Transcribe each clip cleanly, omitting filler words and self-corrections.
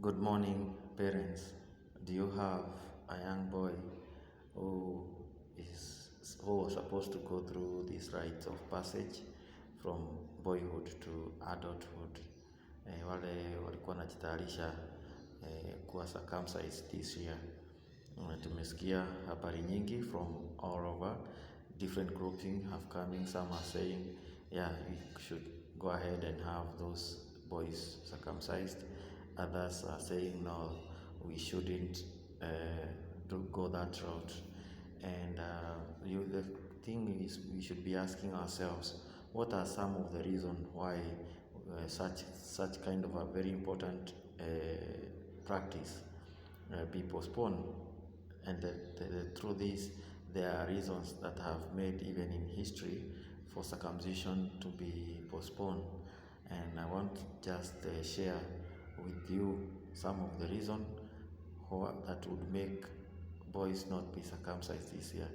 Good morning, parents. Do you have a young boy who who was supposed to go through this rite of passage from boyhood to adulthood? Wale walikuwa wanajitayarisha kuwa circumcised this year. Tumesikia habari nyingi from all over, different grouping have coming. Some are saying, yeah, we should go ahead and have those boys circumcised. Others are saying, no, we shouldn't go that route. And the thing is, we should be asking ourselves, what are some of the reasons why such kind of a very important practice be postponed? And the truth is, there are reasons that have made even in history for circumcision to be postponed. And I want to just share with you some of the reasons that would make boys not be circumcised this year.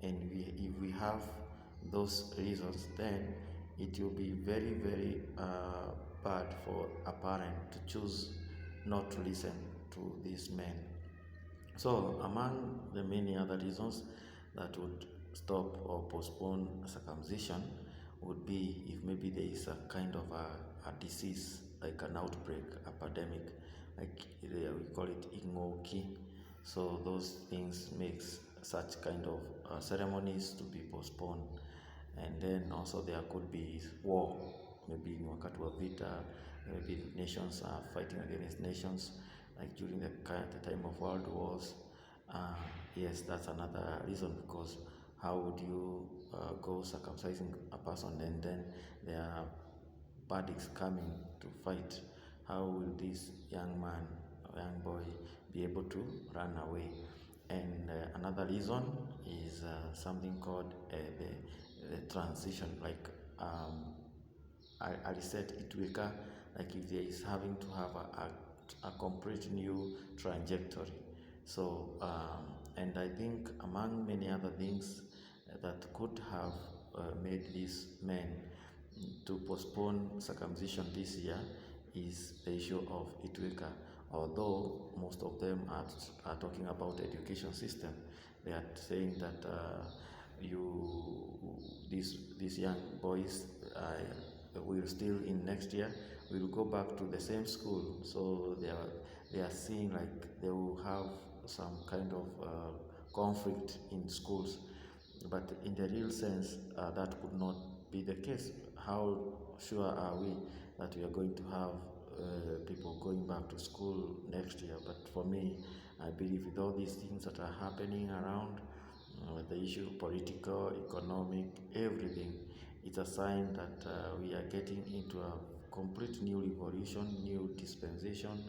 And if we have those reasons, then it will be very, very bad for a parent to choose not to listen to these men. So among the many other reasons that would stop or postpone circumcision would be if maybe there is a kind of a disease, like an outbreak, epidemic, like we call it Itwika. So those things makes such kind of ceremonies to be postponed. And then also there could be war, maybe in wakati wa vita, maybe nations are fighting against nations, like during the time of world wars. Yes, that's another reason, because how would you go circumcising a person and then there are bandits coming to fight? How will this young man or young boy be able to run away? And another reason is something called the transition, like I said Itwika, like if there is having to have a complete new trajectory. So and I think among many other things that could have made these men to postpone circumcision this year is the issue of Itwika. Although most of them are talking about the education system, they are saying that these young boys will still in next year will go back to the same school. So they are seeing like they will have some kind of conflict in schools, but in the real sense that could not be the case. How sure are we that we are going to have people going back to school next year? But for me, I believe with all these things that are happening around, the issue political, economic, everything, it's a sign that we are getting into a complete new revolution, new dispensation,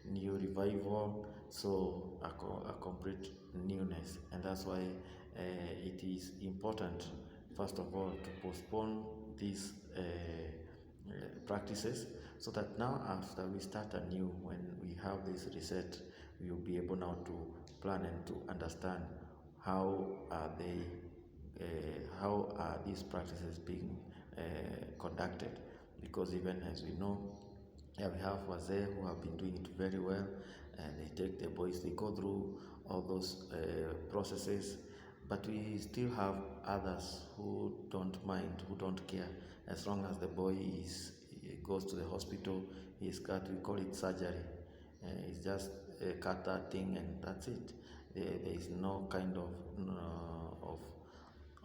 new revival, so a complete newness. And that's why it is important, first of all, to postpone these practices, so that now after we start anew, when we have this reset, we will be able now to plan and to understand how are these practices being conducted. Because even as we know, yeah, we have wazee who have been doing it very well, and they take the boys, they go through all those processes. But we still have others who don't mind, who don't care, as long as the boy goes to the hospital, he's cut. We call it surgery. It's just cut that thing and that's it. There is no kind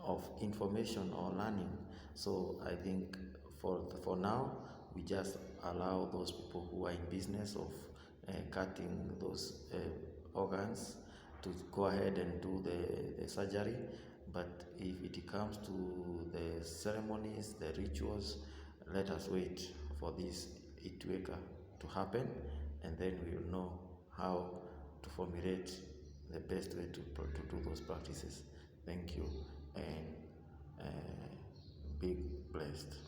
of information or learning. So I think for now, we just allow those people who are in business of cutting those organs to go ahead and do the surgery. But if it comes to the ceremonies, the rituals, let us wait for this Itwika to happen, and then we will know how to formulate the best way to do those practices. Thank you, and be blessed.